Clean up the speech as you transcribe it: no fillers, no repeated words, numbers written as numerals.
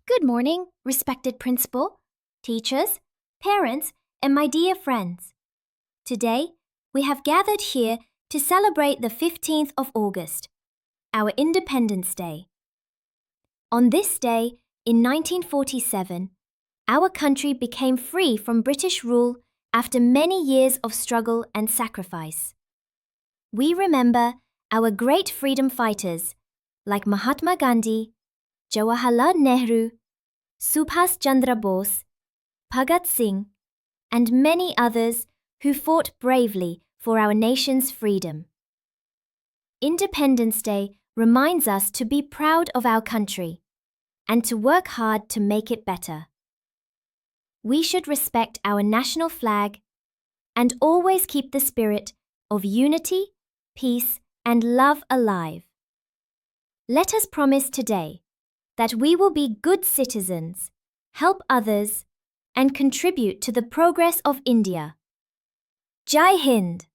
Good morning, respected principal, teachers, parents, and my dear friends. Today, we have gathered here to celebrate the 15th of August, our Independence Day. On this day, in 1947, our country became free from British rule after many years of struggle and sacrifice. We remember our great freedom fighters like Mahatma Gandhi, Jawaharlal Nehru, Subhas Chandra Bose, Bhagat Singh, and many others who fought bravely for our nation's freedom. Independence Day reminds us to be proud of our country and to work hard to make it better. We should respect our national flag and always keep the spirit of unity, peace, and love alive. Let us promise today that we will be good citizens, help others, and contribute to the progress of India. Jai Hind!